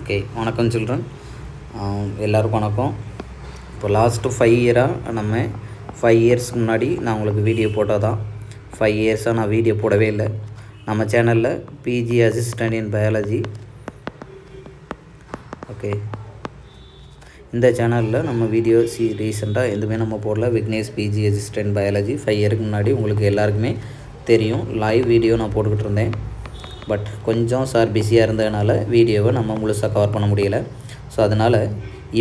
Okay, வணக்கம் children. எல்லாருக்கும் வணக்கம். இப்போ லாஸ்ட்டு 5 இயராக நம்ம 5 இயர்ஸ்க்கு முன்னாடி நான் உங்களுக்கு வீடியோ போட்டால் தான் 5 இயர்ஸாக நான் வீடியோ போடவே இல்லை. நம்ம சேனலில் PG assistant in biology. Okay, இந்த சேனலில் நம்ம வீடியோ ரீசெண்டாக எதுவுமே நம்ம போடல. விக்னேஷ் பிஜி அசிஸ்டன்ட் பயாலஜி 5 இயருக்கு முன்னாடி உங்களுக்கு எல்லாருக்குமே தெரியும். லைவ் வீடியோ நான் போட்டுக்கிட்டு இருந்தேன். பட் கொஞ்சம் சார் பிஸியாக இருந்ததுனால வீடியோவை நம்ம முழுசாக கவர் பண்ண முடியலை. ஸோ அதனால்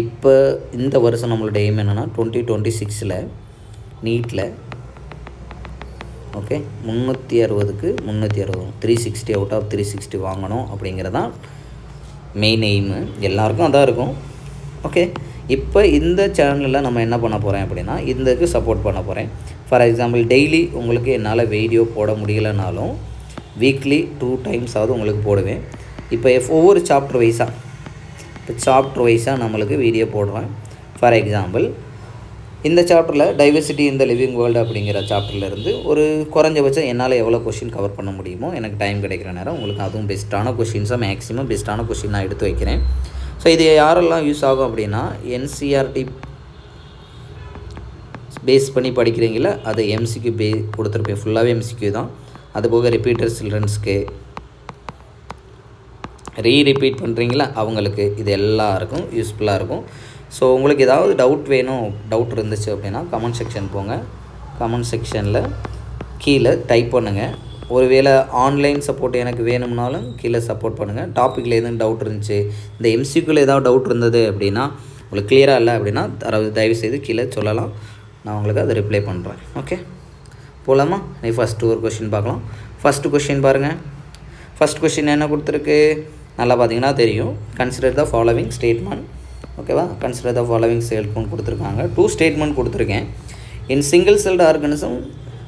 இப்போ இந்த வருஷம் நம்மளோட எய்ம் என்னென்னா 2026 நீட்டில் ஓகே 360க்கு 360 360 அவுட் ஆஃப் 360 வாங்கணும் அப்படிங்கிறதான் மெயின் எய்மு. எல்லாருக்கும் அதான் இருக்கும். ஓகே, இப்போ இந்த சேனலில் நம்ம என்ன பண்ண போகிறேன் அப்படின்னா இதுக்கு சப்போர்ட் பண்ண போகிறேன். ஃபார் எக்ஸாம்பிள் டெய்லி உங்களுக்கு என்னால் வீடியோ போட முடியலைனாலும் வீக்லி 2 times ஆகுது உங்களுக்கு போடுவேன். இப்போ ஒவ்வொரு சாப்டர் வைஸாக நம்மளுக்கு வீடியோ போடுவேன். ஃபார் எக்ஸாம்பிள் இந்த சாப்டரில் டைவர்சிட்டி இந்த லிவிங் வேர்ல்டு அப்படிங்கிற சாப்டர்லேருந்து ஒரு குறைஞ்சபட்சம் என்னால் எவ்வளோ கொஷின் கவர் பண்ண முடியுமோ எனக்கு டைம் கிடைக்கிற நேரம் உங்களுக்கு அதுவும் பெஸ்ட்டான கொஷின்ஸாக மேக்ஸிமம் பெஸ்ட்டான கொஷின் நான் எடுத்து வைக்கிறேன். ஸோ இது யாரெல்லாம் யூஸ் ஆகும் அப்படின்னா என்சிஆர்டி பேஸ் பண்ணி படிக்கிறீங்களா, அது எம்சிக்யூ கொடுத்துருப்பேன். ஃபுல்லாகவே எம்சிக்யூ தான். அதுபோக ரிப்பீட்டர் சில்ட்ரன்ஸ்க்கு ரீரிப்பீட் பண்ணுறீங்களா அவங்களுக்கு இது எல்லாருக்கும் யூஸ்ஃபுல்லாக இருக்கும். ஸோ உங்களுக்கு ஏதாவது டவுட் இருந்துச்சு அப்படின்னா கமெண்ட் செக்ஷன் போங்க. கமெண்ட் செக்ஷனில் கீழே டைப் பண்ணுங்கள். ஒருவேளை ஆன்லைன் சப்போர்ட் எனக்கு வேணும்னாலும் கீழே சப்போர்ட் பண்ணுங்கள். டாப்பிக்கில் எதுவும் டவுட் இருந்துச்சு, இந்த எம்சிக்யூவில் ஏதாவது டவுட் இருந்தது அப்படின்னா உங்களுக்கு கிளியராக இல்லை அப்படின்னா தயவுசெய்து கீழே சொல்லலாம். நான் உங்களுக்கு அதை ரிப்ளை பண்ணுறேன். ஓகே, போகலாமா? நீ ஃபஸ்ட்டு ஒரு கொஷின் பார்க்கலாம். ஃபஸ்ட்டு கொஷின் பாருங்கள். ஃபஸ்ட் கொஷின் என்ன கொடுத்துருக்கு நல்லா பார்த்தீங்கன்னா தெரியும். Consider the following statement. ஓகேவா, கன்சிடர் த ஃபாலோவிங் ஸ்டேட்மெண்ட் கொடுத்துருக்காங்க. 2 ஸ்டேட்மெண்ட் கொடுத்துருக்கேன். In single celled organism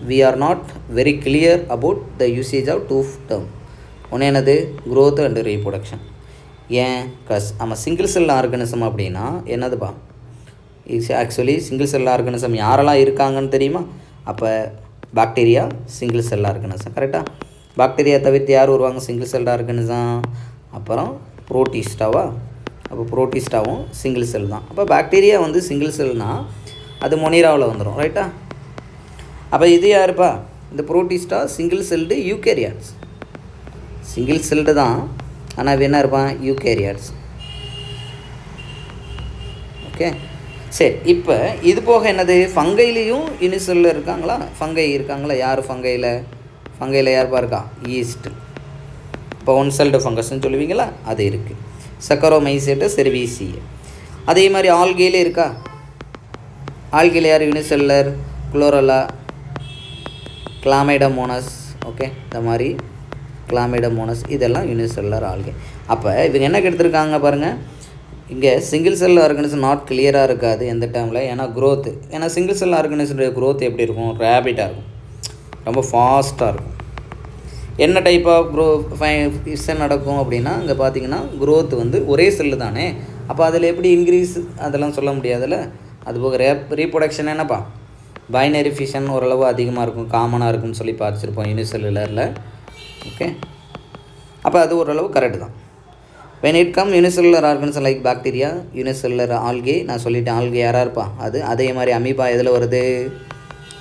we are not very clear about the usage of 2 term. ஒன்று என்னது growth அண்ட் ரீப்ரொடக்ஷன். ஏன் நம்ம சிங்கிள் செல் ஆர்கனிசம் அப்படின்னா என்னதுப்பா, ஆக்சுவலி சிங்கிள் செல் ஆர்கனிசம் யாரெல்லாம் இருக்காங்கன்னு தெரியுமா? அப்போ பாக்டீரியா சிங்கிள் செல் ஆர்கனிசம். கரெக்டாக, பாக்டீரியா தவிர்த்து யார் வருவாங்க சிங்கிள் செல் ஆர்கனிசம்? அப்புறம் புரோட்டிஸ்டாவா? அப்போ புரோட்டிஸ்டாவும் சிங்கிள் செல் தான். அப்போ பாக்டீரியா வந்து சிங்கிள் செல்னால் அது மொனிராவில் வந்துடும். ரைட்டா? அப்போ இது யாருப்பா? இந்த Protista single celled eukaryotes. Single celled தான், ஆனால் என்ன இருப்பான் யூகேரியாட்ஸ். ஓகே சரி, இப்போ இது போக என்னது ஃபங்கையிலையும் யூனிசெல்லில் இருக்காங்களா? ஃபங்கை இருக்காங்களா? யார் ஃபங்கையில் யாருப்பா இருக்கா? ஈஸ்ட். இப்போ 1 celled ஃபங்கஸ்ன்னு சொல்லுவீங்களா, அது இருக்குது. சக்கரோமைசேட்டு செர்வீசிய. அதே மாதிரி ஆல்கேலே இருக்கா? ஆல்கேல யார் யூனிசெல்லர்? குளோரலா, கிளாமைடமோனஸ். ஓகே, இந்த மாதிரி கிளாமைடமோனஸ் இதெல்லாம் யூனிசெல்லர் ஆல்கே. அப்போ இவங்க என்ன எடுத்திருக்காங்க பாருங்கள். இங்கே சிங்கிள் செல் ஆர்கனிசம் நாட் கிளியராக இருக்காது எந்த டைமில், ஏன்னா க்ரோத்து. ஏன்னா சிங்கிள் செல் ஆர்கனிசனுடைய க்ரோத் எப்படி இருக்கும்? ரேபிட்டாக இருக்கும், ரொம்ப ஃபாஸ்ட்டாக இருக்கும். என்ன டைப் ஆஃப் விஷன் நடக்கும் அப்படின்னா இங்கே பார்த்தீங்கன்னா க்ரோத் வந்து ஒரே செல்லு தானே. அப்போ அதில் எப்படி இன்க்ரீஸ் அதெல்லாம் சொல்ல முடியாதுல்ல. அதுபோக ரீப்ரொடக்ஷன் என்னப்பா பைனரி ஃபிஷன் ஓரளவு அதிகமாக இருக்கும், காமனாக இருக்கும்னு சொல்லி பார்த்துருப்போம் யூனிசெல்லுலரில். ஓகே, அப்போ அது ஓரளவு கரெக்டு தான். when it come unicellular organism like bacteria, unicellular algae, நான் சொல்லிட்டேன் algae யாராக இருப்பா அது. அதே மாதிரி அமீபா எதில் வருது?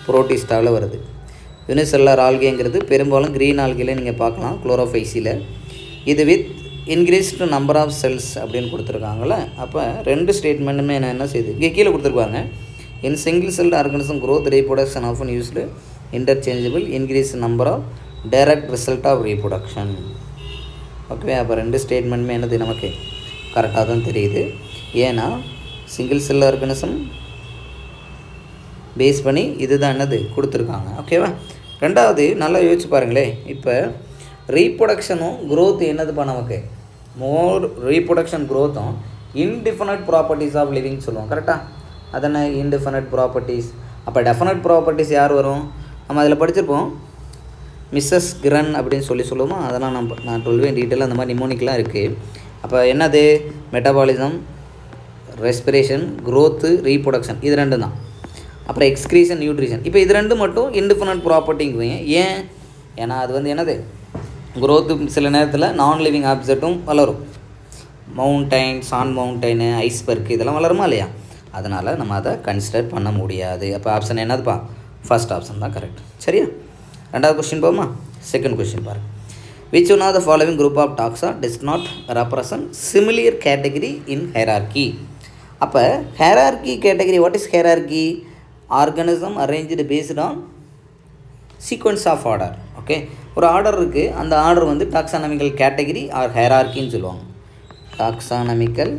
புரோட்டிஸ்டாவில் வருது. யூனிசெல்லுலர் ஆல்கேங்கிறது பெரும்பாலும் க்ரீன் ஆல்கேல நீங்கள் பார்க்கலாம், குளோரோஃபைசியில். இது with increased number of cells அப்படின்னு கொடுத்துருக்காங்களே. அப்போ 2 ஸ்டேட்மெண்ட்டுமே என்ன செய்யுது இங்கே கீழே கொடுத்துருப்பாங்க. இன் single celled organism growth reproduction often used interchangeable increase number of direct result of reproduction. Okay, அப்போ 2 ஸ்டேட்மெண்ட்டுமே என்னது நமக்கு கரெக்டாக தான் தெரியுது. ஏன்னா சிங்கிள் செல் ஆர்கனிசம் பேஸ் பண்ணி இது தான் என்னது கொடுத்துருக்காங்க. ஓகேவா? ரெண்டாவது நல்லா யோசிச்சு பாருங்களேன். இப்போ ரீப்ரொடக்ஷனும் க்ரோத் என்னதுப்பா நமக்கு மோர் ரீப்ரொடக்ஷன் க்ரோத்தும் இன்டிஃபைனைட் ப்ராப்பர்ட்டிஸ் ஆஃப் லிவிங் சொல்லுவோம். கரெக்டாக? அதென்ன இன்டிஃபைனைட் ப்ராப்பர்ட்டிஸ். அப்போ டெஃபனைட் ப்ராப்பர்ட்டிஸ் யார் வரும்? நம்ம அதில் படிச்சிருப்போம் மிஸ்ஸஸ் கிரன் அப்படின்னு சொல்லுவோமா, அதெல்லாம் நான் சொல்வேன் டீட்டெயிலாக. அந்த மாதிரி நிமோனிக்லாம் இருக்குது. அப்போ என்னது மெட்டபாலிசம், ரெஸ்பிரேஷன், க்ரோத்து, ரீப்ரொடக்ஷன் இது 2 தான். அப்புறம் எக்ஸ்க்ரீஷன், நியூட்ரிஷன். இப்போ இது 2 மட்டும் இன்டிஃபைனைட் ப்ராப்பர்ட்டிங்குவீங்க. ஏன்னா அது வந்து என்னது க்ரோத்து சில நேரத்தில் நான் லிவிங் ஆப்ஜெக்ட்டும் வளரும், மவுண்டைன், சான் மவுண்டைனு, ஐஸ்பர்க் இதெல்லாம் வளருமா இல்லையா? அதனால் நம்ம அதை கன்சிடர் பண்ண முடியாது. அப்போ ஆப்ஷன் என்னதுப்பா? ஃபர்ஸ்ட் ஆப்ஷன் தான் கரெக்ட். சரியா? ரெண்டாவது கொஸ்டின் போமா? செகண்ட் கொஸ்டின் பாருங்கள். Which one of the following group of taxa does not represent similar category in hierarchy? அப்போ hierarchy category, what is hierarchy? Organism arranged based on sequence of order. Okay, ஒரு order இருக்குது, அந்த order வந்து taxonomical category R ஹைரார்கின்னு சொல்லுவாங்க. Taxonomical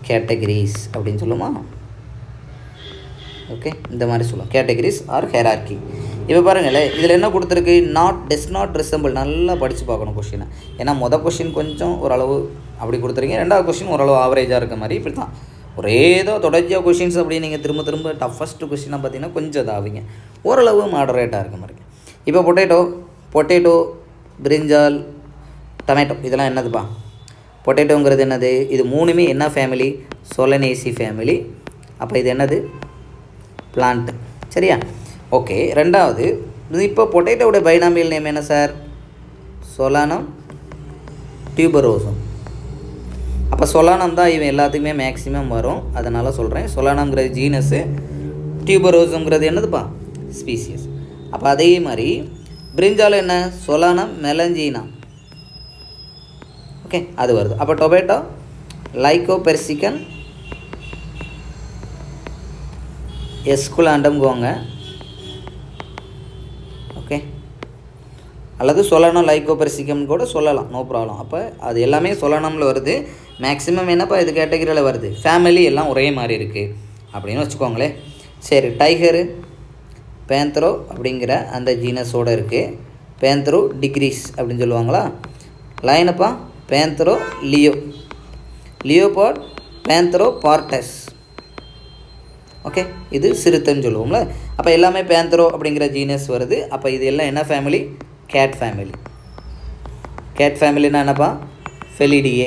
categories அப்படின்னு சொல்லுமா? Okay, இந்த மாதிரி சொல்லுவோம், கேட்டகரிஸ் ஆர் ஹைரார்கி. இப்போ பாருங்களேன், இதில் என்ன கொடுத்துருக்கு? Does not resemble. நல்லா படித்து பார்க்கணும் கொஷினை. ஏன்னா மொதல் கொஷின் கொஞ்சம் ஓரளவு அப்படி கொடுத்துருங்க, ரெண்டாவது கொஷின் ஓரளவு ஆவரேஜாக இருக்க மாதிரி. இப்படி தான் ஒரே ஏதோ தொடர்ச்சியாக கொஷின்ஸ் அப்படி நீங்கள் திரும்ப திரும்ப டஃபஸ்ட்டு கொஷினாக பார்த்தீங்கன்னா கொஞ்சம் இதாகுங்க, ஓரளவு மாடரேட்டாக இருக்க மாதிரி. இப்போ பொட்டேட்டோ, பிரிஞ்சால், டொமேட்டோ இதெல்லாம் என்னதுப்பா? பொட்டேட்டோங்கிறது என்னது? இது மூணுமே என்ன ஃபேமிலி? சொலனேசி ஃபேமிலி. அப்போ இது என்னது? பிளான்ட்டு. சரியா? ஓகே, ரெண்டாவது, இப்போ பொட்டேட்டோட பைனாமியல் நேம் என்ன சார்? சொலானம் டியூபரோசம். அப்போ சொலானம் தான் இவன் எல்லாத்துக்குமே மேக்ஸிமம் வரும், அதனால் சொல்கிறேன். சொலானம்ங்கிறது ஜீனஸு, டியூபரோசம்ங்கிறது என்னதுப்பா? ஸ்பீசியஸ். அப்போ அதே மாதிரி பிரிஞ்சால் என்ன? சொலானம் மெலஞ்சீனா. ஓகே, அது வருது. அப்போ டொமேட்டோ லைக்கோபெர்சிகன் எஸ்குலாண்டம்ங்குவாங்க. ஓகே, அல்லது சொலனம் லைக்கோபெர்சிகம் கூட சொல்லலாம், நோ ப்ராப்ளம். அப்போ அது எல்லாமே சொலனமில் வருது. மேக்ஸிமம் என்னப்பா இது கேட்டகரியில் வருது? ஃபேமிலி எல்லாம் ஒரே மாதிரி இருக்குது அப்படின்னு வச்சுக்கோங்களேன். சரி, டைகரு பேந்த்ரோ அப்படிங்கிற அந்த ஜீனஸோடு இருக்குது. பேந்த்ரோ டிக்ரீஸ் அப்படின்னு சொல்லுவாங்களா? லைனப்பா பேந்த்ரோ லியோபார்ட் பேந்த்ரோ பார்டஸ். ஓகே, இது சிறுத்தைன்னு சொல்லுவோம்ல. அப்போ எல்லாமே பேந்த்ரோ அப்படிங்கிற ஜீனஸ் வருது. அப்போ இது எல்லாம் என்ன ஃபேமிலி? Cat family. கேட் ஃபேமிலின்னா என்னப்பா? ஃபெலிடியே.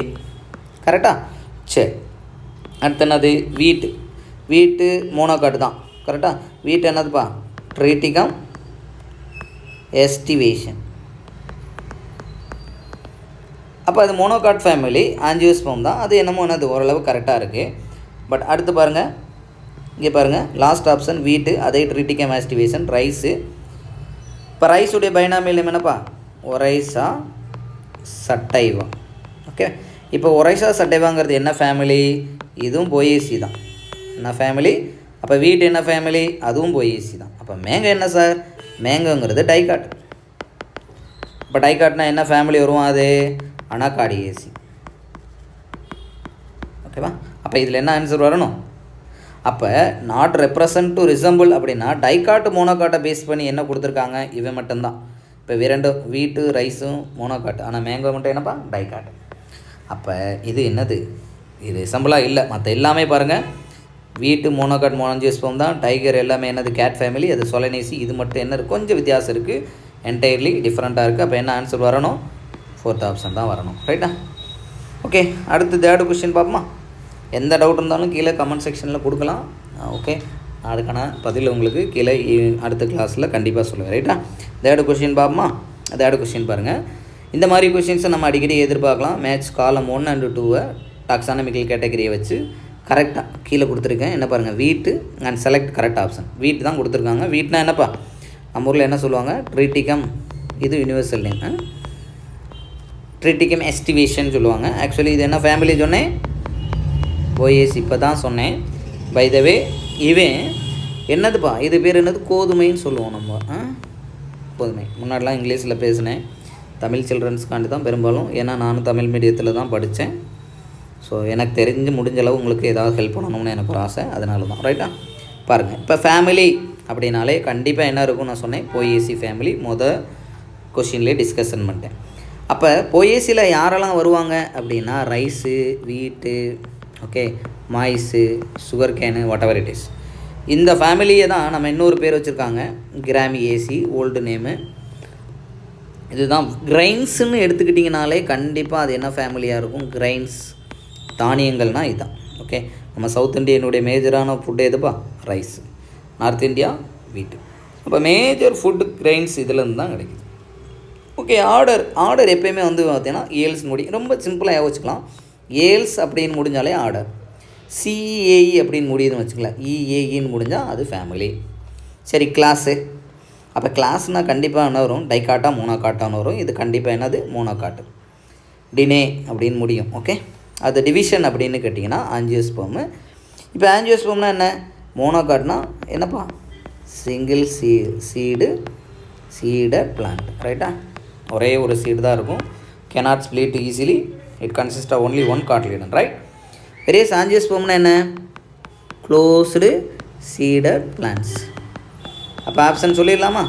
கரெக்டாக? சரி, அடுத்து என்னது? வீட்டு மோனோகாட் தான். கரெக்டாக? வீட்டு என்னதுப்பா? Triticum aestivation. அப்போ அது மோனோகாட் ஃபேமிலி, ஆஞ்சியோஸ்போம் தான். அது என்னமோ என்னது ஓரளவு கரெக்டாக இருக்குது. பட் அடுத்து பாருங்கள், இங்கே பாருங்கள், லாஸ்ட் ஆப்ஷன் வீட்டு, அதே ட்ரிட்டிகம் ஆஸ்டிவேஷன். ரைஸு. இப்போ ரைஸுடைய பைனாமியல் நேம் என்னப்பா? ஒரைசா சட்டைவா. ஓகே, இப்போ ஒரைசா சட்டைவாங்கிறது என்ன ஃபேமிலி? இதுவும் போயேசி தான். என்ன ஃபேமிலி? அப்போ வீட்டு என்ன ஃபேமிலி? அதுவும் போயேசி தான். அப்போ மேங்கோ என்ன சார்? மேங்கோங்கிறது டைகாட். இப்போ டைகாட்னா என்ன ஃபேமிலி வரும்? அது அனாகாடியேசி. ஓகேவா? அப்போ இதில் என்ன ஆன்சர் வரணும்? அப்போ நாட் ரெப்ரசன்ட் டு ரிசம்பிள் அப்படின்னா டைகாட்டு மோனோகாட்டை பேஸ் பண்ணி என்ன கொடுத்துருக்காங்க? இவன் மட்டும்தான். இப்போ வீட்டு ரைஸும் மோனோகாட், ஆனால் மேங்கோ மட்டும் என்னப்பா? டைகாட். அப்போ இது என்னது? இது ரிசம்பிளாக இல்லை. மற்ற எல்லாமே பாருங்கள், வீட்டு மோனோகாட் மோனோஜியோஸ்போம் தான். டைகர் எல்லாமே என்னது? Cat family. அது சொலனேசி. இது மட்டும் என்ன கொஞ்சம் வித்தியாசம் இருக்குது, என்டையர்லி டிஃப்ரெண்ட்டாக இருக்குது. அப்போ என்ன ஆன்சர் வரணும்? ஃபோர்த் ஆப்ஷன் தான் வரணும். ரைட்டா? ஓகே, அடுத்து தேர்டு கொஸ்டின் பார்ப்போமா? எந்த டவுட் இருந்தாலும் கீழே கமெண்ட் செக்ஷனில் கொடுக்கலாம். ஓகே, அதுக்கான பதில் உங்களுக்கு கீழே அடுத்த கிளாஸில் கண்டிப்பாக சொல்லுவேன். ரைட்டா? தேர்டு கொஸ்டின் பார்ப்போமா? தேர்டு கொஸ்டின் பாருங்கள். இந்த மாதிரி கொஸ்டின்ஸை நம்ம அடிக்கடி எதிர்பார்க்கலாம். மேட்ச் காலம் 1 and 2 டாக்ஸானமிக்கல் கேட்டகரியை வச்சு கரெக்டாக கீழே கொடுத்துருக்கேன். என்ன பாருங்கள், வீட்டு அண்ட் செலக்ட் கரெக்ட் ஆப்ஷன். வீட்டு தான் கொடுத்துருக்காங்க. வீட்டுனா என்னப்பா? நம்ம ஊரில் என்ன சொல்லுவாங்க? ட்ரிட்டிகம். இது யூனிவர்சல் நேம். ட்ரிட்டிகம் எஸ்டிவேஷன் சொல்லுவாங்க. ஆக்சுவலி இது என்ன ஃபேமிலி சொன்னேன்? போயேஸ். இப்போ தான் சொன்னேன். பை த வே, இவன் என்னதுப்பா? இது பேர் என்னது? கோதுமைன்னு சொல்லுவோம் நம்ம. கோதுமை. முன்னாடிலாம் இங்கிலீஷில் பேசினேன், தமிழ் சில்ட்ரன்ஸ்க்காண்டி தான் பெரும்பாலும். ஏன்னா நானும் தமிழ் மீடியத்தில் தான் படித்தேன். ஸோ எனக்கு தெரிஞ்சு முடிஞ்ச அளவு உங்களுக்கு ஏதாவது ஹெல்ப் பண்ணணும்னு எனக்கு ஒரு ஆசை, அதனால தான். ரைட்டா? பாருங்கள், இப்போ ஃபேமிலி அப்படின்னாலே கண்டிப்பாக என்ன இருக்கும்? நான் சொன்னேன் போயேசி ஃபேமிலி. கொஷின்லேயே டிஸ்கஷன் பண்ணிட்டேன். அப்போ போயேசியில் யாரெல்லாம் வருவாங்க அப்படின்னா ரைஸு, வீட்டு, okay, maize, sugar cane, whatever it is. இந்த ஃபேமிலியை தான் நம்ம இன்னொரு பேர் வச்சுருக்காங்க, கிராமி ஏசி, ஓல்டு நேமு. இதுதான் கிரைன்ஸுன்னு எடுத்துக்கிட்டிங்கனாலே கண்டிப்பாக அது என்ன ஃபேமிலியாக இருக்கும்? கிரைன்ஸ், தானியங்கள்னால் இதுதான். ஓகே, நம்ம சவுத் இந்தியனுடைய மேஜரான ஃபுட்டு எதுப்பா? ரைஸ். நார்த் இந்தியா வீட்டு. அப்போ மேஜர் ஃபுட்டு கிரைன்ஸ் இதுலேருந்து தான் கிடைக்குது. ஓகே, ஆர்டர் எப்போயுமே வந்து பார்த்தீங்கன்னா ஏல்ஸ் ரொம்ப சிம்பிளாக வச்சுக்கலாம். ஏல்ஸ் அப்படின்னு முடிஞ்சாலே ஆர்டர். சிஏஇ அப்படின்னு முடியுதுன்னு வச்சுக்கலாம். இஏஇன்னு முடிஞ்சால் அது ஃபேமிலி. சரி, கிளாஸு. அப்போ கிளாஸ்னால் கண்டிப்பாக என்ன வரும்? டைகாட்டா மோனோகாட்டான்னு வரும். இது கண்டிப்பாக என்னது? மோனோகாட்டு. டினே அப்படின்னு முடியும். ஓகே, அது டிவிஷன் அப்படின்னு கேட்டிங்கன்னா ஆஞ்சியோஸ்பெர்மு. இப்போ ஆஞ்சியோஸ்பெர்ம்னா என்ன? மோனோகாட்னா என்னப்பா? Single seeded plant. ரைட்டா? ஒரே ஒரு சீடு தான் இருக்கும். cannot split easily. it consists of only one cotyledon, right? whereas angiospermனா என்ன? closed seeded plants. அப்போ ஆப்ஷன் சொல்லிடலாமா?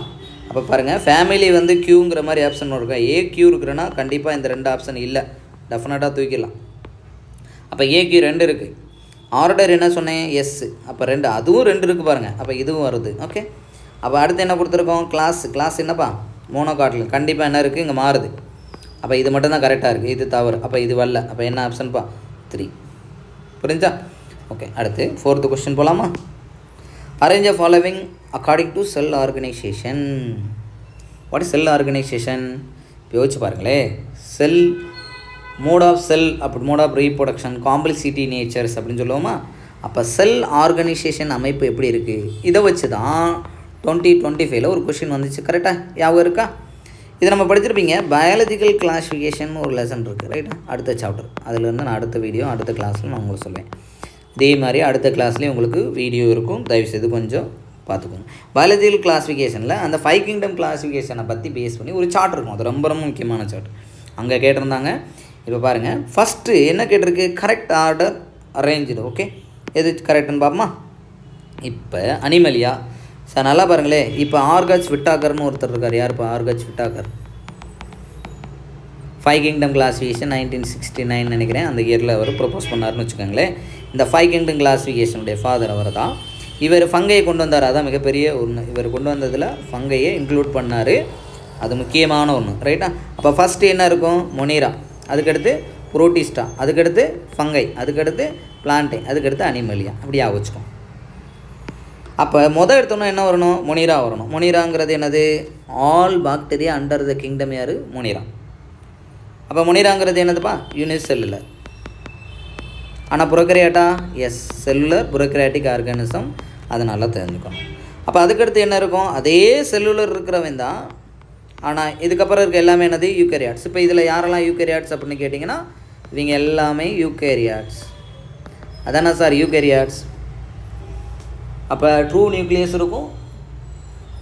அப்போ பாருங்கள், ஃபேமிலி வந்து கியூங்கிற மாதிரி ஆப்ஷன் இருக்கும். ஏ கியூ இருக்குன்னா கண்டிப்பாக இந்த 2 ஆப்ஷன் இல்லை, டெஃபினட்டாக தூக்கிடலாம். அப்போ ஏ கியூ 2 இருக்குது. ஆர்டர் என்ன சொன்னேன்? எஸ். அப்போ 2, அதுவும் 2 இருக்குது பாருங்கள். அப்போ இதுவும் வருது. ஓகே, அப்போ அடுத்து என்ன கொடுத்துருக்கோம்? கிளாஸ் என்னப்பா? மோனோகாட்டில் கண்டிப்பாக என்ன இருக்குது? இங்கே மாறுது. அப்போ இது மட்டும்தான் கரெக்டாக இருக்குது, இது தவறு. அப்போ இது வரல. அப்போ என்ன ஆப்ஷன்ப்பா? 3. புரிஞ்சா? ஓகே, அடுத்து 4th கொஸ்டின் போகலாமா? Arrange following according to cell organisation. What is cell organisation? யோசிச்சு பாருங்களே. Cell mode of reproduction, complexity, natures அப்படின்னு சொல்லுவோமா? அப்போ செல் ஆர்கனைசேஷன் அமைப்பு எப்படி இருக்குது? இதை வச்சு தான் 2025 ஒரு கொஷின் வந்துச்சு. கரெக்டாக ஞாபகம் இருக்கா? இது நம்ம படிச்சிருப்பீங்க. பயாலஜிக்கல் கிளாஸிஃபிகேஷன் ஒரு லெசன் இருக்குது. ரைட்டா? அடுத்த சாப்டர். அதிலேருந்து நான் அடுத்த வீடியோ அடுத்த கிளாஸில் நான் உங்களுக்கு சொல்லுவேன். இதே மாதிரி அடுத்த கிளாஸ்லேயும் உங்களுக்கு வீடியோ இருக்கும். தயவுசெய்து கொஞ்சம் பார்த்துக்கோங்க. பயாலஜிக்கல் கிளாஸிஃபிகேஷனில் அந்த 5 கிங்டம் கிளாஸிஃபிகேஷனை பற்றி பேஸ் பண்ணி ஒரு சார்ட் இருக்கும். அது ரொம்ப முக்கியமான சார்ட். அங்கே கேட்டிருந்தாங்க. இப்போ பாருங்கள், ஃபஸ்ட்டு என்ன கேட்டிருக்கு? Correct order arrange. ஓகே, எது கரெக்டுன்னு பார்ப்போமா? இப்போ அனிமலியா சார், நல்லா பாருங்களேன். இப்போ ஆர்கச் விட்டாக்கர்னு ஒருத்தர் இருக்கார். யார் இப்போ? ஆர்கச் விட்டாக்கர். 5 கிங்டம் கிளாஸிஃபிகேஷன் 1969 நினைக்கிறேன், அந்த இயரில் அவர் ப்ரொப்போஸ் பண்ணார்னு வச்சுக்கோங்களேன். இந்த 5 கிங்டம் கிளாஸிஃபிகேஷனுடைய ஃபாதர் அவர் தான். இவர் ஃபங்கையை கொண்டு வந்தார். அதான் மிகப்பெரிய ஒன்று. இவர் கொண்டு வந்ததில் ஃபங்கையை இன்க்ளூட் பண்ணார். அது முக்கியமான ஒன்று. ரைட்டா? அப்போ ஃபஸ்ட்டு என்ன இருக்கும்? மொனீரா, அதுக்கடுத்து புரோட்டிஸ்டா, அதுக்கடுத்து ஃபங்கை, அதுக்கடுத்து பிளான்டை, அதுக்கடுத்து அனிமலியா. அப்படியே வச்சுக்கோம். அப்போ எடுத்தோன்னா என்ன வரணும்? மொனீரா வரணும். மொனீராங்கிறது என்னது? All bacteria under the kingdom. யார்? மொனீரா. அப்போ மொனீராங்கிறது என்னதுப்பா? யூனிசெல்லுலர். ஆனால் Prokaryota? Yes, cellular prokaryotic organism. அதை நல்லா தெரிஞ்சுக்கணும். அப்போ அதுக்கடுத்து என்ன இருக்கும்? அதே செல்லுலர் இருக்கிறவன் தான். ஆனால் இதுக்கப்புறம் இருக்க எல்லாமே என்னது? யூகேரியாட்ஸ். இப்போ இதில் யாரெல்லாம் யூகேரியாட்ஸ் அப்படின்னு கேட்டிங்கன்னா இவங்க எல்லாமே யூகேரியாட்ஸ். அதானே சார் யூகேரியாட்ஸ்? அப்போ ட்ரூ நியூக்ளியஸ் இருக்கும்.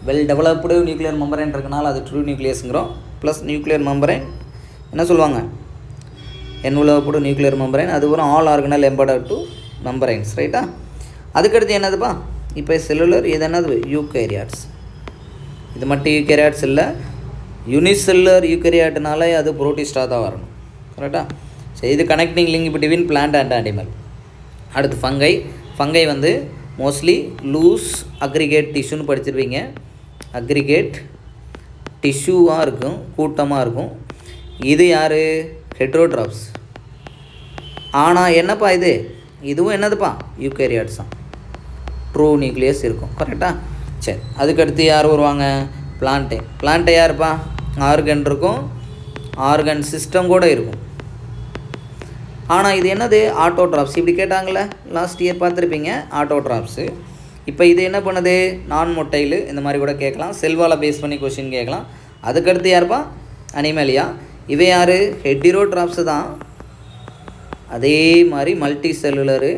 வெல் டெவலப்டு நியூக்ளியர் மெம்பரைன் இருக்கனால அது ட்ரூ நியூக்ளியஸுங்கிறோம். ப்ளஸ் நியூக்ளியர் மெம்பரைன் என்ன சொல்லுவாங்க? Enveloped nuclear membrane. அதுக்கப்புறம் all organelle embedded to membranes. ரைட்டா? அதுக்கடுத்து என்னதுப்பா? இப்போ செல்லுலர். இது என்னது? யூகேரியாட்ஸ். இது மட்டும் யூகேரியாட்ஸ் இல்லை, யூனிசெல்லுலர் யூகேரியாட்னாலே அது புரோட்டிஸ்டாக தான் வரணும். கரெக்டாக? சரி, இது connecting link between plant and animal. அடுத்து ஃபங்கை வந்து மோஸ்ட்லி லூஸ் அக்ரிகேட் டிஷ்யூன்னு படிச்சிருப்பீங்க. அக்ரிகேட் டிஷ்யூவாக இருக்கும், கூட்டமாக இருக்கும். இது யார்? ஹெட்ரோட்ராப்ஸ். ஆனால் என்னப்பா இதுவும் என்னதுப்பா? யூகேரியாட்ஸ் தான். ட்ரூ நியூக்ளியஸ் இருக்கும். கரெக்டாக? சரி, அதுக்கடுத்து யார் வருவாங்க? பிளான்ட்டை யாருப்பா? ஆர்கன் இருக்கும், ஆர்கன் சிஸ்டம் கூட இருக்கும். ஆனால் இது என்னது? ஆட்டோட்ராப்ஸ். இப்படி கேட்டாங்களே, லாஸ்ட் இயர் பார்த்துருப்பீங்க ஆட்டோட்ராப்ஸு. இப்போ இது என்ன பண்ணுது? நான் மொட்டைல். இந்த மாதிரி கூட கேட்கலாம். செல்வாலை பேஸ் பண்ணி கொஷின் கேட்கலாம். அதுக்கடுத்து யாருப்பா? அனிமலியா. இவை யார்? ஹெட்டிரோட்ராப்ஸு தான். அதே மாதிரி multicellular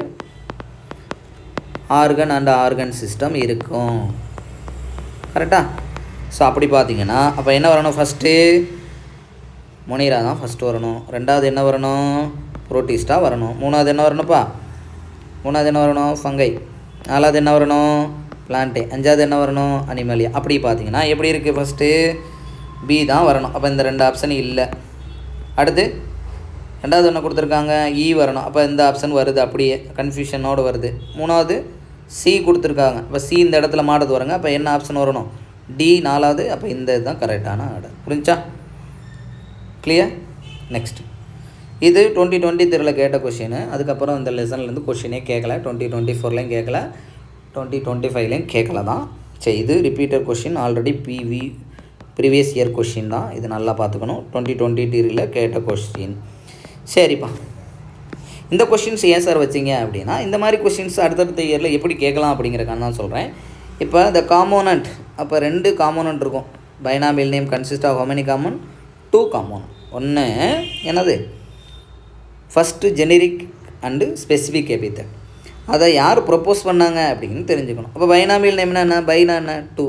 organ and organ system இருக்கும். கரெக்டாக? ஸோ அப்படி பார்த்தீங்கன்னா அப்போ என்ன வரணும்? ஃபஸ்ட்டு மொனீரா தான் ஃபஸ்ட்டு வரணும். ரெண்டாவது என்ன வரணும்? புரோட்டிஸ்டா வரணும். மூணாவது என்ன வரணும்ப்பா? ஃபங்கை. நாலாவது என்ன வரணும்? பிளான்ட்டே. அஞ்சாவது என்ன வரணும்? அனிமலியா. அப்படி பார்த்தீங்கன்னா எப்படி இருக்குது? ஃபஸ்ட்டு பி தான் வரணும். அப்போ இந்த 2 ஆப்ஷன் இல்லை. அடுத்து ரெண்டாவது என்ன கொடுத்துருக்காங்க? இ வரணும். அப்போ இந்த ஆப்ஷன் வருது, அப்படியே கன்ஃபியூஷனோடு வருது. மூணாவது சி கொடுத்துருக்காங்க. அப்போ சி இந்த இடத்துல மாடுது வருங்க. அப்போ என்ன ஆப்ஷன் வரணும்? டி. நாலாவது. அப்போ இந்த இதுதான் கரெக்டான ஆர்டர். புரிஞ்சா? கிளியர்? நெக்ஸ்ட் இது 2023 கேட்ட கொஷின். அதுக்கப்புறம் இந்த லெசன்லேருந்து கொஷினே கேட்கல. 2024லையும் கேட்கல, 2025லையும் கேட்கல தான். சரி, இது repeater question. Already PV previous year question தான் இது, நல்லா பார்த்துக்கணும். 2023 கேட்ட கொஷின். சரிப்பா, இந்த கொஷின்ஸ் ஏன் சார் வச்சிங்க அப்படின்னா, இந்த மாதிரி கொஷின்ஸ் அடுத்தடுத்த இயரில் எப்படி கேட்கலாம் அப்படிங்கிறக்கான தான் சொல்கிறேன். இப்போ இந்த காம்போனண்ட், அப்போ 2 காம்போனண்ட் இருக்கும். Binomial name consist of how many common? 2 component. ஒன்று என்னது, first generic and specific epithet. அதை யார் ப்ரொப்போஸ் பண்ணாங்க அப்படின்னு தெரிஞ்சுக்கணும். அப்போ பைனாமியல் நேம்னா என்ன? பைனா என்ன? 2.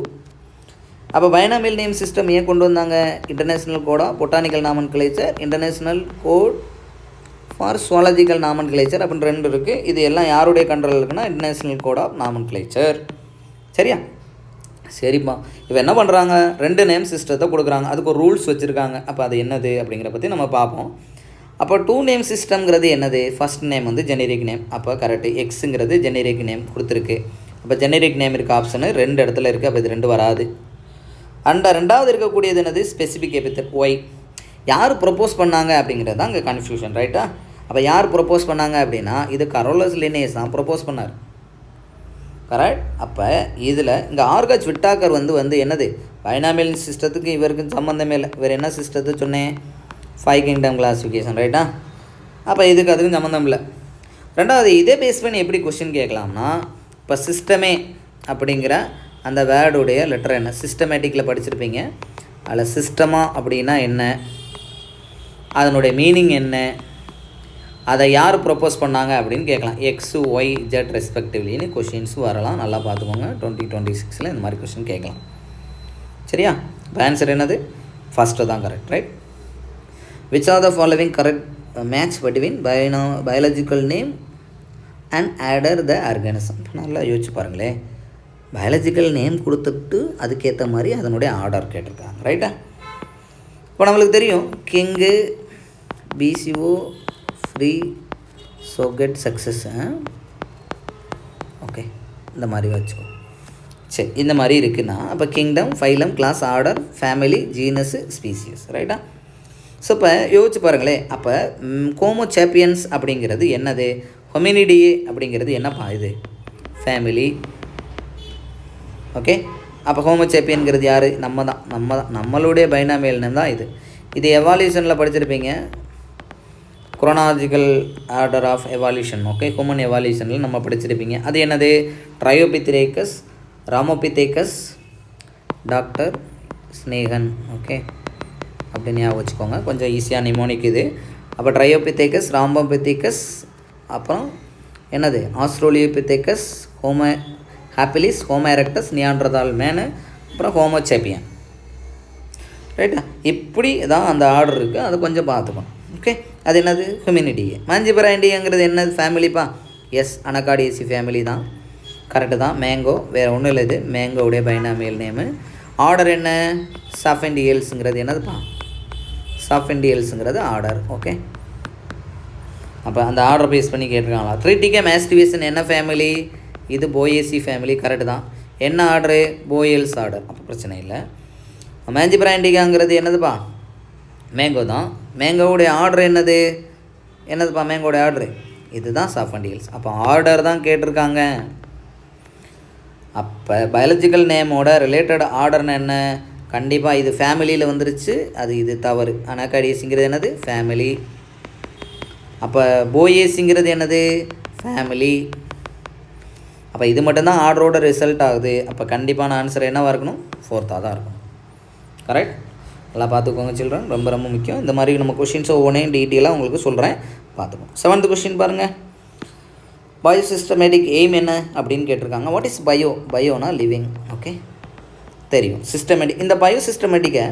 அப்போ பைனாமியல் நேம் சிஸ்டம் ஏன் கொண்டு வந்தாங்க? International code of botanical nomenclature, international code for zoological nomenclature அப்படின்னு 2 இருக்குது. இது எல்லாம் யாருடைய கண்ட்ரோல் இருக்குன்னா இன்டர்நேஷ்னல் கோட் ஆஃப் நாமன்கிளேச்சர். சரியா? சரிப்பா, இப்போ என்ன பண்ணுறாங்க, 2 நேம் சிஸ்டத்தை கொடுக்குறாங்க, அதுக்கு ஒரு ரூல்ஸ் வச்சுருக்காங்க. அப்போ அது என்னது அப்படிங்கிற பற்றி நம்ம பார்ப்போம். அப்போ 2 நேம் சிஸ்டம்ங்கிறது என்னது? ஃபஸ்ட் நேம் வந்து ஜெனரிக் நேம். அப்போ கரெக்டு, எக்ஸுங்கிறது ஜெனரிக் நேம் கொடுத்துருக்கு. அப்போ ஜெனரிக் நேம் இருக்க ஆப்ஷனு 2 இடத்துல இருக்குது. அப்போ இது 2 வராது. அண்ட் 2வது இருக்கக்கூடியது என்னது? Specific epithet. ஒய் யார் ப்ரொப்போஸ் பண்ணாங்க அப்படிங்கிறது தான் இங்கே கன்ஃபியூஷன். ரைட்டா? அப்போ யார் ப்ரொப்போஸ் பண்ணாங்க அப்படின்னா இது கரோலஸ் லினேஸ் தான் ப்ரொப்போஸ் பண்ணார். கரெக்ட்? அப்போ இதில் இங்கே ஆர்கச் விட்டாக்கர் வந்து என்னது, பைனாமியல் சிஸ்டத்துக்கு இவருக்கு சம்மந்தமே இல்லை. இவர் என்ன சிஸ்டத்தை சொன்னேன்? 5 கிங்டம் கிளாஸிஃபிகேஷன். ரைட்டா? அப்போ இதுக்கு அதுக்கும் சம்மந்தம் இல்லை. 2வது இதே பேஸ் பண்ணி எப்படி கொஸ்டின் கேட்கலாம்னா, இப்போ சிஸ்டமே அப்படிங்கிற அந்த வேர்டுடைய லெட்டர் என்ன? சிஸ்டமேட்டிக்கில் படிச்சிருப்பீங்க. அதில் சிஸ்டமா அப்படின்னா என்ன, அதனுடைய மீனிங் என்ன, அதை யார் ப்ரொப்போஸ் பண்ணாங்க அப்படின்னு கேட்கலாம். எக்ஸ் ஒய் ஜெட் ரெஸ்பெக்டிவ்லின்னு கொஷின்ஸ் வரலாம். நல்லா பார்த்துக்கோங்க. 2026 இந்த மாதிரி கொஷின் கேட்கலாம். சரியா? இப்போ ஆன்சர் என்னது? ஃபஸ்ட்டு தான் correct. Right? Which are the following correct match between biological name and order the organism. நல்லா யோசிச்சு பாருங்களேன். பயாலஜிக்கல் நேம் கொடுத்துட்டு அதுக்கேற்ற மாதிரி அதனுடைய ஆர்டர் கேட்டிருக்காங்க. ரைட்டா? இப்போ நம்மளுக்கு தெரியும் king, PCO, free, socket, success. Okay, இந்த மாதிரி வச்சுக்கோ. சரி, இந்த மாதிரி இருக்குன்னா அப்போ kingdom, phylum, class, order, family, genus, species. ரைட்டா? ஸோ இப்போ யோசிச்சு பாருங்களேன். அப்போ ஹோமோ சேப்பியன்ஸ் அப்படிங்கிறது என்னது? ஹொமினிடியே அப்படிங்கிறது என்னப்பா? இது ஃபேமிலி. ஓகே, அப்போ ஹோமோசேப்பியன்கிறது யார்? நம்ம தான் நம்மளுடைய பைனாமியல் நேம் தான் இது. இது எவால்யூஷனில் படிச்சிருப்பீங்க, chronological order of evolution. Okay, human எவால்யூஷனில் நம்ம படிச்சிருப்பீங்க. அது என்னது? Dryopithecus, Ramapithecus, doctor Snehan. Okay, அப்படின்னு ஞாபகம் வச்சுக்கோங்க. கொஞ்சம் ஈஸியாக நிமோனிக் இது. அப்போ ட்ரையோபித்தேக்கஸ், ராமோபித்தேக்கஸ், அப்புறம் என்னது? ஆஸ்ட்ரோலியோபித்தேக்கஸ், ஹாப்பிலிஸ், ஹோமோ எரெக்டஸ், நியாண்டர்தால் மேனு, அப்புறம் ஹோமோ சேப்பியன். ரைட்டா? இப்படி தான் அந்த ஆர்டர் இருக்குது. அதை கொஞ்சம் பார்த்துக்கணும். ஓகே, அது என்னது? ஹியூமனிடியே. மாஞ்சிபராண்டியங்கிறது என்னது? ஃபேமிலிப்பா. எஸ், அனகாடியசி ஃபேமிலி தான். கரெக்டு தான். மேங்கோ வேறு ஒன்றும் இல்லை. இது மேங்கோவுடைய பைனாமியல் நேமு. ஆர்டர் என்ன? சாஃபெண்டியல்ஸுங்கிறது என்னதுப்பா? சாஃபெண்டியல்ஸுங்கிறது ஆர்டர். ஓகே, அப்போ அந்த ஆர்டர் பேஸ் பண்ணி கேட்டிருக்காங்களா? த்ரிட்டிகா மேஸ்டிவேஷன் என்ன ஃபேமிலி? இது போயேசி ஃபேமிலி. கரெக்டு தான். என்ன ஆர்டரு? போயல்ஸ் ஆர்டர். அப்போ பிரச்சனை இல்லை. மேஞ்சிபிராண்டிகாங்கிறது என்னதுப்பா? மேங்கோ தான். மேங்கோவுடைய ஆர்டர் என்னதுப்பா? மேங்கோடைய ஆர்டரு இதுதான் சாஃபண்டியல்ஸ். அப்போ ஆர்டர் தான் கேட்டிருக்காங்க. அப்போ பயாலஜிக்கல் நேமோட ரிலேட்டட் ஆர்டர்னு என்ன? கண்டிப்பாக இது ஃபேமிலியில் வந்துருச்சு. இது தவறு. அனகாடியஸுங்கிறது என்னது? ஃபேமிலி. அப்போ போயேசிங்கிறது என்னது? ஃபேமிலி. அப்போ இது மட்டும்தான் ஆர்டரோட ரிசல்ட் ஆகுது. அப்போ கண்டிப்பான ஆன்சர் என்னவாக இருக்கணும்? 4th தான் இருக்கணும். கரெக்ட்? நல்லா பார்த்துக்கோங்க சில்ட்ரன், ரொம்ப ரொம்ப முக்கியம். இந்த மாதிரி நம்ம கொஷின்ஸை ஒவ்வொன்றையும் டீட்டெயிலாக உங்களுக்கு சொல்கிறேன், பார்த்துக்கோங்க. 7th கொஷின் பாருங்கள். பயோ சிஸ்டமேட்டிக் எய்ம் என்ன அப்படின்னு கேட்டிருக்காங்க. வாட் இஸ் பயோனா லிவிங். ஓகே, தெரியும். சிஸ்டமேட்டிக், இந்த பயோ சிஸ்டமேட்டிக்கை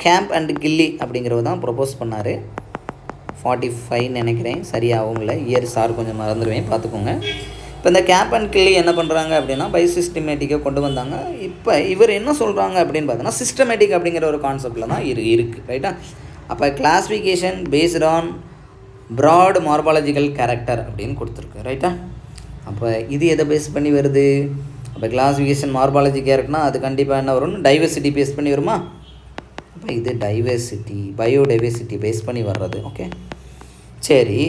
கேம்ப் அண்ட் கில்லி அப்படிங்கிறவர் தான் ப்ரொப்போஸ் பண்ணார். 45 நினைக்கிறேன், சரியாகவும் இல்லை, இயர் சார் கொஞ்சம் மறந்துடுவேன், பார்த்துக்கோங்க. இப்போ இந்த கேம்ப் அண்ட் கில்லி என்ன பண்ணுறாங்க அப்படின்னா பயோ சிஸ்டமேட்டிக்கை கொண்டு வந்தாங்க. இப்போ இவர் என்ன சொல்கிறாங்க அப்படின்னு பார்த்தோன்னா சிஸ்டமேட்டிக் அப்படிங்கிற ஒரு கான்செப்டில் தான் இருக்குது. ரைட்டா? அப்போ classification based on broad morphological character அப்படின்னு கொடுத்துருக்கு. ரைட்டா? அப்போ இது எதை பேஸ் பண்ணி வருது? அப்போ கிளாஸிஃபிகேஷன் மார்பாலஜி கேரக்டர்னால் அது கண்டிப்பாக என்ன வரும்னு டைவர்சிட்டி பேஸ் பண்ணி வருமா? அப்போ இது டைவர்சிட்டி, பயோடைவர்சிட்டி பேஸ் பண்ணி வர்றது. ஓகே, சரி.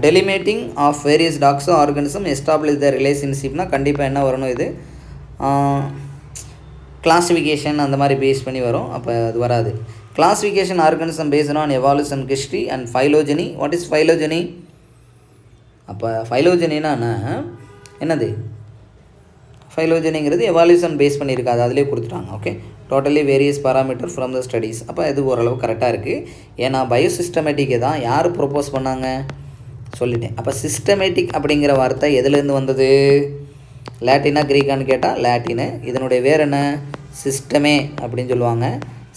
Delimiting of various taxa organism establish the ரிலேஷன்ஷிப்னால் கண்டிப்பாக என்ன வரணும்? இது கிளாஸிஃபிகேஷன் அந்த மாதிரி பேஸ் பண்ணி வரும். அப்போ அது வராது. Classification organism based on evolution history and phylogeny. What is phylogeny? அப்போ ஃபைலோஜெனினா என்னது? ஃபைலோஜெனிங்கிறது எவால்யூஷன் பேஸ் பண்ணியிருக்காது, அதிலே கொடுத்துட்டாங்க. Okay, totally various parameter from the studies. அப்போ இது ஓரளவு கரெக்டாக இருக்குது. ஏன்னா பயோசிஸ்டமேட்டிக்கை தான் யார் ப்ரொப்போஸ் பண்ணாங்க சொல்லிட்டேன். அப்போ சிஸ்டமேட்டிக் அப்படிங்கிற வார்த்தை எதுலேருந்து வந்தது? லாட்டினா க்ரீக்கான்னு கேட்டால் லாட்டினு. இதனுடைய வேறு என்ன? சிஸ்டமே அப்படின்னு சொல்லுவாங்க.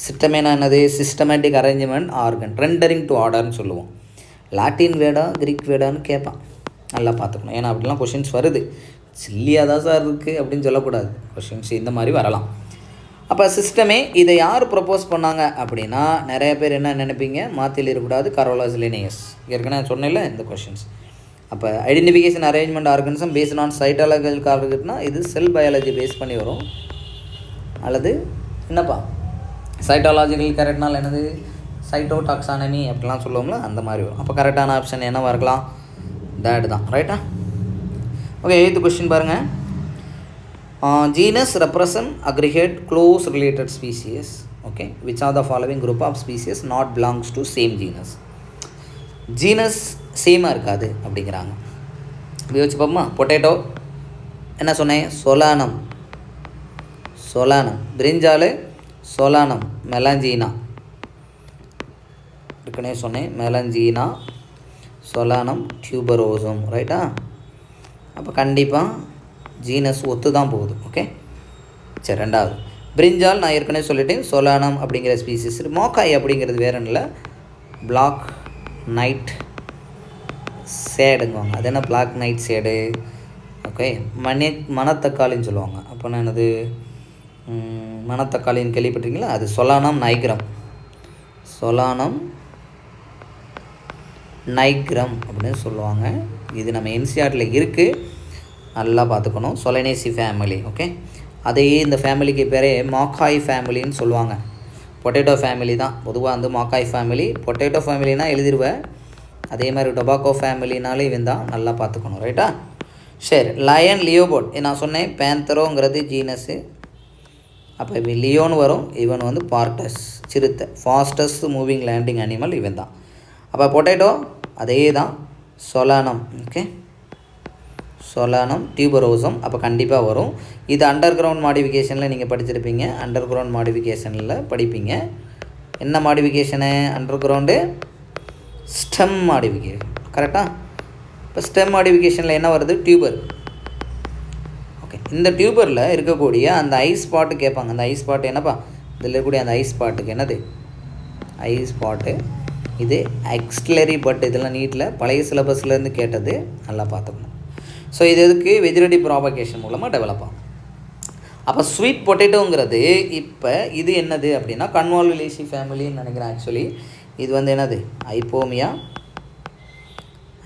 சிஸ்டமேனா என்னது? Systematic arrangement organ, rendering to ஆர்டர்னு சொல்லுவோம். லாட்டின் வேர்டா க்ரீக் வேர்டான்னு கேட்பான், நல்லா பார்த்துக்கணும். ஏன்னா அப்படிலாம் கொஷின்ஸ் வருது. சில்லியாக தான் சார் இருக்குது அப்படின்னு சொல்லக்கூடாது, கொஷின்ஸ் இந்த மாதிரி வரலாம். அப்போ சிஸ்டமே இதை யார் ப்ரொப்போஸ் பண்ணாங்க அப்படின்னா நிறைய பேர் என்ன நினைப்பீங்க, மாற்றில் இருக்கக்கூடாது, கரோலஸ் லினியஸ். ஏற்கனவே சொன்னேன்ல இந்த கொஷின்ஸ். அப்போ identification arrangement organism based on cytological டார்கெட்னா இது செல் பயாலஜி பேஸ் பண்ணி வரும். அல்லது என்னப்பா சைட்டாலஜிக்கல் கரெக்ட்னால் என்னது? சைட்டோ டாக்ஸானமி அப்படிலாம் சொல்லுவோம்ல, அந்த மாதிரி வரும். அப்போ கரெக்டான ஆப்ஷன் என்னவாக இருக்கலாம்? தேட் தான். ரைட்டா? ஓகே, 8th கொஸ்டின் பாருங்கள். Genus represent aggregate close related species. Okay, which are the following group of species not belongs to same genus? Genus சேமாக இருக்காது அப்படிங்கிறாங்க. யோசிச்சு பார்ப்போமா? பொட்டேட்டோ என்ன சொன்னேன்? சொலானம். சொலானம். பிரிஞ்சால் சொலானம். மெலாஞ்சீனா ஏற்கனவே சொன்னேன். மெலாஞ்சீனா, சொலானம், டியூபரோசம். ரைட்டா? அப்போ கண்டிப்பாக ஜீனஸ் ஒத்து தான் போகுது. ஓகே, சரி. 2வது பிரிஞ்சால் நான் ஏற்கனவே சொல்லிட்டேன், சொலானம் அப்படிங்கிற ஸ்பீசிஸ். மோக்காய் அப்படிங்கிறது வேறு இல்லை, பிளாக் நைட் சேடுங்குவாங்க. அது என்ன பிளாக் நைட் சேடு? ஓகே, மணத்தக்காளின்னு சொல்லுவாங்க. அப்போனா என்னது? மணத்தக்காளின்னு கேள்விப்பட்டிருக்கீங்களா? அது சொலானம் நைக்ரம். சொலானம் நைக்ரம் அப்படின்னு சொல்லுவாங்க. இது நம்ம என்சிஆர்டில் இருக்குது, நல்லா பார்த்துக்கணும். சொலனேசி ஃபேமிலி. ஓகே, அதையே இந்த ஃபேமிலிக்கு பேரே மாக்காய் ஃபேமிலின்னு சொல்லுவாங்க. பொட்டேட்டோ ஃபேமிலி தான் பொதுவாக வந்து மாக்காய் ஃபேமிலி. பொட்டேட்டோ ஃபேமிலினா எழுதிடுவேன். அதே மாதிரி டொபாக்கோ ஃபேமிலினாலும் இவன் தான், நல்லா பார்த்துக்கணும். ரைட்டா? சரி. லயன், லியோபோட் நான் சொன்னேன். பேந்தரோங்கிறது ஜீனஸு. அப்போ இவன் லியோன்னு வரும். இவன் வந்து பார்ட்டஸ், சிறுத்தை. ஃபாஸ்டஸ்ட் மூவிங் லேண்டிங் அனிமல் இவன் தான். அப்போ பொட்டேட்டோ அதே தான், சொலானம். Okay, சொலானம், tuberosum. அப்போ கண்டிப்பாக வரும். இது அண்டர் கிரவுண்ட் மாடிஃபிகேஷனில் நீங்கள் படிச்சிருப்பீங்க. அண்டர் கிரவுண்ட் மாடிஃபிகேஷனில் படிப்பீங்க. என்ன modification? Under ground stem modification. கரெக்டாக? இப்போ ஸ்டெம் மாடிஃபிகேஷனில் என்ன வருது? டியூபர். ஓகே, இந்த டியூபரில் இருக்கக்கூடிய அந்த ஐஸ் ஸ்பாட்டு கேட்பாங்க. அந்த ஐஸ் ஸ்பாட்டு என்னப்பா? இதில் இருக்கக்கூடிய அந்த ஐஸ் ஸ்பாட்டுக்கு என்னது? Eyes spot. இது எக்ஸ்லரி பட் இதெல்லாம் நீட்டில் பழைய சிலபஸ்லேருந்து கேட்டது, நல்லா பார்த்துக்கணும். ஸோ இது எதுக்கு? வெஜிடேட்டிவ் ப்ராபகேஷன் மூலமாக டெவலப் ஆகும். அப்போ ஸ்வீட் பொட்டேட்டோங்கிறது இப்போ இது என்னது அப்படின்னா கன்வால்வுலேசி ஃபேமிலின்னு நினைக்கிறேன். ஆக்சுவலி இது வந்து என்னது?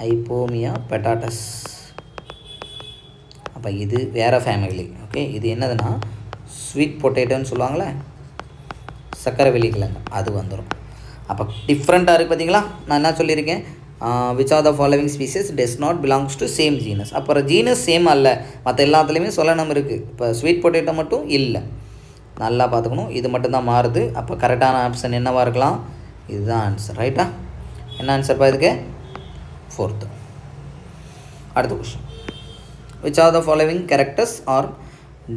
ஐப்போமியா பெட்டாட்டஸ். அப்போ இது வேறு ஃபேமிலி. ஓகே, இது என்னதுன்னா ஸ்வீட் பொட்டேட்டோன்னு சொல்லுவாங்களே, சக்கரவள்ளி கிழங்கு, அது வந்துடும். அப்போ டிஃப்ரெண்ட்டாக இருக்குது பார்த்தீங்களா? நான் என்ன சொல்லியிருக்கேன்? Which are the following species does not belongs to same genus. அப்புறம் ஜீனஸ் சேம் அல்ல, மற்ற எல்லாத்துலேயுமே சொலனம் இருக்குது. இப்போ ஸ்வீட் பொட்டேட்டோ மட்டும் இல்லை, நல்லா பார்த்துக்கணும். இது மட்டும்தான் மாறுது. அப்போ கரெக்டான ஆப்ஷன் என்னவாக இருக்கலாம்? இதுதான் ஆன்சர். ரைட்டா? என்ன ஆன்சர்ப்பா இதுக்கு? 4th. அடுத்த question. Which are the following characters are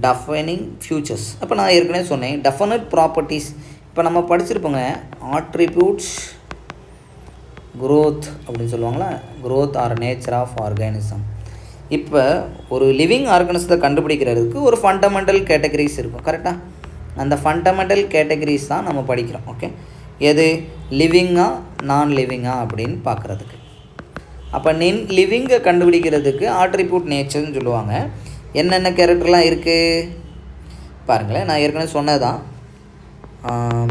defining features. அப்போ நான் ஏற்கனவே சொன்னேன் டெஃபினட் ப்ராப்பர்ட்டிஸ். இப்போ நம்ம படிச்சிருப்போங்க ஆட்ரிபியூட்ஸ், growth அப்படின்னு சொல்லுவாங்களா, growth are nature of organism. இப்போ ஒரு லிவிங் ஆர்கானிசத்தை கண்டுபிடிக்கிறதுக்கு ஒரு ஃபண்டமெண்டல் கேட்டகரிஸ் இருக்கும். கரெக்டாக? அந்த ஃபண்டமெண்டல் கேட்டகரிஸ் தான் நம்ம படிக்கிறோம். ஓகே, எது லிவிங்கா நான் லிவிங்கா அப்படின்னு பார்க்குறதுக்கு. அப்போ லிவிங்கை கண்டுபிடிக்கிறதுக்கு ஆட்ரிபியூட் நேச்சர்னு சொல்லுவாங்க. என்னென்ன கேரக்டர்லாம் இருக்குது பாருங்களேன். நான் ஏற்கனவே சொன்னது தான்,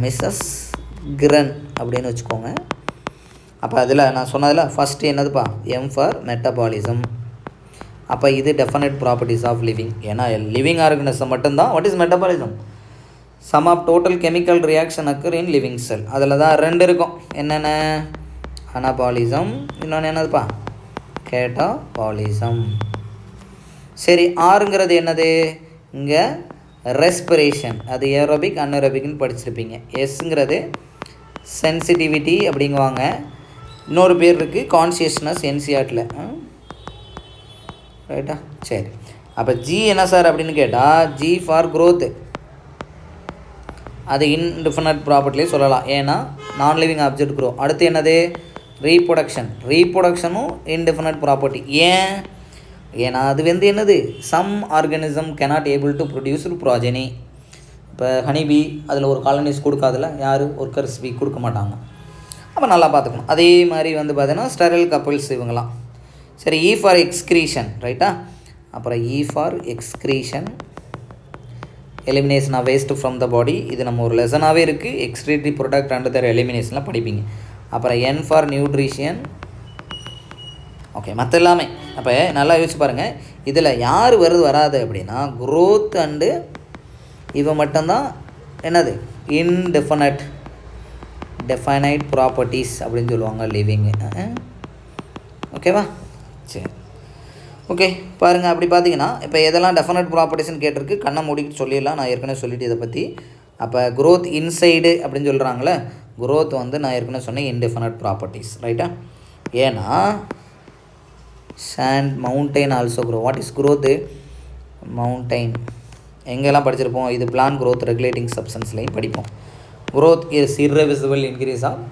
மிஸ்ஸஸ் கிரன் அப்படின்னு வச்சுக்கோங்க. அப்போ அதில் நான் சொன்னதில் ஃபஸ்ட்டு என்னதுப்பா? M for metabolism. அப்போ இது டெஃபினட் ப்ராப்பர்ட்டிஸ் ஆஃப் லிவிங். ஏன்னா லிவிங் ஆர்கனிசம் மட்டும்தான். What is metabolism? Sum of total chemical reaction occur in living cell. அதில் தான் 2 இருக்கும். என்னென்ன? அனபாலிசம், இன்னொன்று என்னதுப்பா? கேட்டாபாலிசம். சரி, ஆறுங்கிறது என்னது? இங்கே ரெஸ்பிரேஷன், அது ஏரோபிக் அன்ஏரோபிக்னு படிச்சிருப்பீங்க. எஸ்ங்கிறது சென்சிட்டிவிட்டி அப்படிங்குவாங்க. இன்னொரு பேர் இருக்குது கான்சியஸ்னஸ் என்சிஆர்டில். ரைட்டா? சரி, அப்போ ஜி என்ன சார் அப்படின்னு கேட்டால் ஜி ஃபார் growth. அது இன்டிஃபைனைட் ப்ராப்பர்ட்டிலே சொல்லலாம், ஏன்னா நான் லிவிங் ஆப்ஜெக்ட் க்ரோ. அடுத்து என்னது? ரீப்ரொடக்ஷனும் இன்டிஃபைனைட் ப்ராப்பர்ட்டி. ஏன்னா அது வந்து என்னது? Some organism cannot able to produce progeny. இப்போ ஹனிபி அதில் ஒரு காலனிஸ் கொடுக்காதுல, யார்? ஒர்க்கர்ஸ் பீ கொடுக்க மாட்டாங்க. அப்போ நல்லா பார்த்துக்கணும். அதே மாதிரி வந்து பார்த்தீங்கன்னா ஸ்டெரைல் கப்புள்ஸ் இவங்களாம். சரி, இ ஃபார் எக்ஸ்க்ரீஷன். ரைட்டா? அப்புறம் E for excretion, elimination of waste from the body. இது நம்ம ஒரு லெசனாகவே இருக்குது. எக்ஸ்க்ரீட்டரி ப்ரொடக்ட் அண்ட் தர் எலிமினேஷன்லாம் படிப்பீங்க. அப்புறம் என் ஃபார் நியூட்ரிஷன். ஓகே, மற்ற எல்லாமே. அப்போ நல்லா யோசிச்சு பாருங்கள், இதில் யார் வராது அப்படின்னா growth அண்டு இவன் மட்டும்தான் என்னது? டெஃபைனைட் ப்ராப்பர்ட்டிஸ் அப்படின்னு சொல்லுவாங்க லிவிங்கு. ஓகேவா? சரி, ஓகே பாருங்கள். அப்படி பார்த்தீங்கன்னா இப்போ எதெல்லாம் டெஃபைனைட் ப்ராப்பர்ட்டிஸ்ன்னு கேட்டிருக்கு, கண்ணை மூடிக்கிட்டு சொல்லிடலாம். நான் ஏற்கனவே சொல்லிவிட்டு இதை பற்றி. அப்போ growth இன்சைடு அப்படின்னு சொல்கிறாங்களே, growth வந்து நான் ஏற்கனவே சொன்னேன் இன்டெஃபைனைட் ப்ராப்பர்ட்டிஸ். ரைட்டா? ஏன்னா sand mountain also grow. What is growth? Mountain எங்கெல்லாம் படிச்சிருப்போம்? இது பிளான் growth ரெகுலேட்டிங் சப்ஸ்டன்ஸ்லையும் படிப்போம். growth is irreversible increase of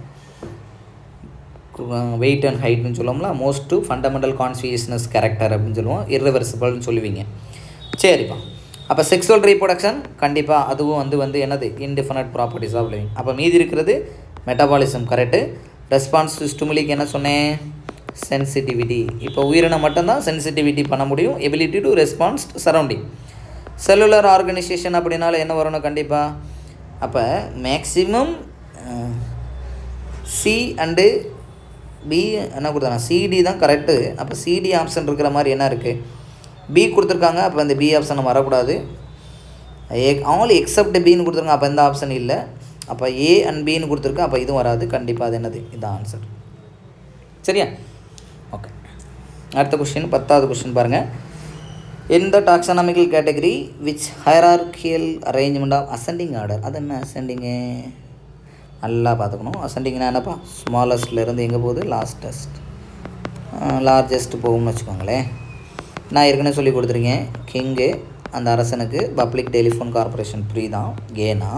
weight and ஹைட்னு சொல்லுவோம்ல, மோஸ்ட் ஃபண்டமெண்டல் கான்ஸ்டியூஷனஸ் கேரக்டர் அப்படின்னு சொல்லுவோம். இர்ரிவர்சிபிள்னு சொல்லுவீங்க. சரிப்பா. அப்போ செக்ஸுவல் ரீப்ரொடக்ஷன் கண்டிப்பாக அதுவும் வந்து என்னது? இன்டிஃபைனைட் ப்ராப்பர்ட்டிஸ் ஆஃப் லிவிங். அப்போ மீதி இருக்கிறது மெட்டபாலிசம். கரெக்டு. ரெஸ்பான்ஸ் டு ஸ்டிமுலிக்கு என்ன சொன்னேன்? சென்சிட்டிவிட்டி. இப்போ உயிரினம் மட்டும்தான் சென்சிட்டிவிட்டி பண்ண முடியும். Ability to response surrounding. Cellular organisation அப்படின்னால என்ன வரணும் கண்டிப்பாக? அப்போ மேக்ஸிமம் சி அண்டு பி என்ன கொடுத்தாங்க? சிடி தான் கரெக்டு. அப்போ சிடி ஆப்ஷன் இருக்கிற மாதிரி என்ன இருக்குது? பி கொடுத்துருக்காங்க. அப்போ அந்த பி ஆப்ஷன் வரக்கூடாது. ஆல் எக்ஸப்ட் பின்னு கொடுத்துருக்காங்க. அப்போ எந்த ஆப்ஷன் இல்லை. அப்போ ஏ அண்ட் பின்னு கொடுத்துருக்கேன். அப்போ இதுவும் வராது. கண்டிப்பாக அது என்னது? இதுதான் ஆன்சர். சரியா? ஓகே, அடுத்த கொஸ்டின் 10வது கொஸ்டின் பாருங்கள். In the taxonomical category which hierarchical arrangement of ascending order. அது என்ன அசெண்டிங்கு? நல்லா பார்த்துக்கணும். அசெண்டிங்னா என்னப்பா? ஸ்மாலஸ்ட்லேருந்து எங்கே போகுது? லார்ஜஸ்ட் போகும்னு வச்சுக்கோங்களேன். நான் ஏற்கனவே சொல்லி கொடுத்துருக்கேன். கிங்கு அந்த அரசனுக்கு பப்ளிக் டெலிஃபோன் கார்பரேஷன் ஃப்ரீ தான். ஏன்னா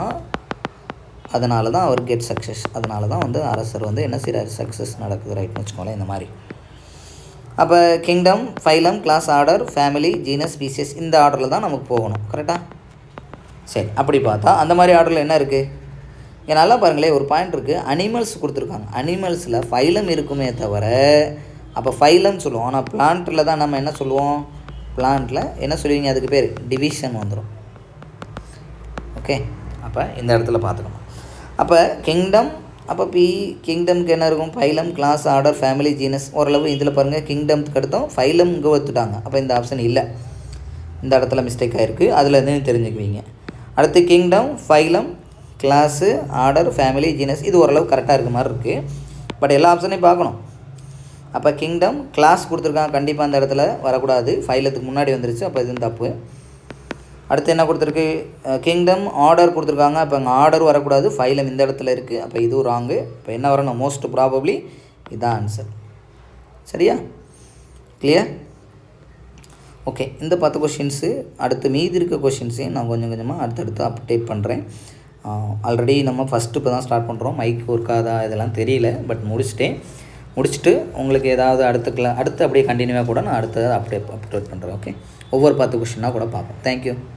அதனால தான் அவர் கெட் சக்ஸஸ். அதனால தான் வந்து அரசர் வந்து என்ன செய்கிறார்? சக்ஸஸ் நடக்குது. ரைட்னு வச்சுக்கோங்களேன். இந்த மாதிரி. அப்போ kingdom, phylum, class, order, family, genus, species, இந்த ஆர்டரில் தான் நமக்கு போகணும். கரெக்டாக? சரி, அப்படி பார்த்தா அந்த மாதிரி ஆர்டரில் என்ன இருக்குது? இங்கே நல்லா பாருங்களேன், ஒரு பாயிண்ட் இருக்குது. அனிமல்ஸ் கொடுத்துருக்காங்க. அனிமல்ஸில் ஃபைலம் இருக்குமே தவிர, அப்போ ஃபைலம் சொல்லுவோம். ஆனால் பிளான்ட்டில் தான் நம்ம என்ன சொல்லுவோம்? பிளான்ட்டில் என்ன சொல்லுவீங்க? அதுக்கு பேர் டிவிஷன் வந்துடும். ஓகே, அப்போ இந்த இடத்துல பார்த்துக்கணும். அப்போ கிங்டம், அப்போ கிங்டம்க்கு என்ன இருக்கும்? Phylum, class, order, family, genus. ஓரளவு இதில் பாருங்கள், கிங்டம்க்கு அடுத்தும் ஃபைலம் இங்கே வந்துட்டாங்க. அப்போ இந்த ஆப்ஷன் இல்லை. இந்த இடத்துல மிஸ்டேக் ஆகிருக்கு. அதில் இருந்து தெரிஞ்சுக்குவீங்க. அடுத்து kingdom, phylum, class, order, family, genus. இது ஓரளவு கரெக்டாக இருக்க மாதிரி இருக்குது. பட் எல்லா ஆப்ஷனையும் பார்க்கணும். அப்போ கிங்டம், கிளாஸ் கொடுத்துருக்காங்க. கண்டிப்பாக அந்த இடத்துல வரக்கூடாது. ஃபைலத்துக்கு முன்னாடி வந்துருச்சு. அப்போ இது தப்பு. அடுத்து என்ன கொடுத்துருக்கு? கிங்டம், ஆர்டர் கொடுத்துருக்காங்க. அப்போ அங்கே ஆர்டர் வரக்கூடாது. ஃபைலம் இந்த இடத்துல இருக்குது. அப்போ இதுவும் ராங்கு. இப்போ என்ன வரணும்? மோஸ்ட் ப்ராபப்ளி இதுதான் ஆன்சர். சரியா? கிளியர்? ஓகே, இந்த 10 கொஷின்ஸு. அடுத்து மீதி இருக்க கொஷின்ஸையும் நான் கொஞ்சம் கொஞ்சமாக அடுத்தடுத்து அப்டேட் பண்ணுறேன். ஆல்ரெடி நம்ம ஃபஸ்ட்டு இப்போ தான் ஸ்டார்ட் பண்ணுறோம். மைக் ஒர்க்காதா இதெல்லாம் தெரியல. பட் முடிச்சுட்டு உங்களுக்கு ஏதாவது அடுத்து அப்படியே கண்டினியூவாக கூட நான் அடுத்தது அப்டேட் பண்ணுறேன். ஓகே, ஒவ்வொரு 10 கொஷினாக கூட பார்ப்போம். தேங்க்யூ.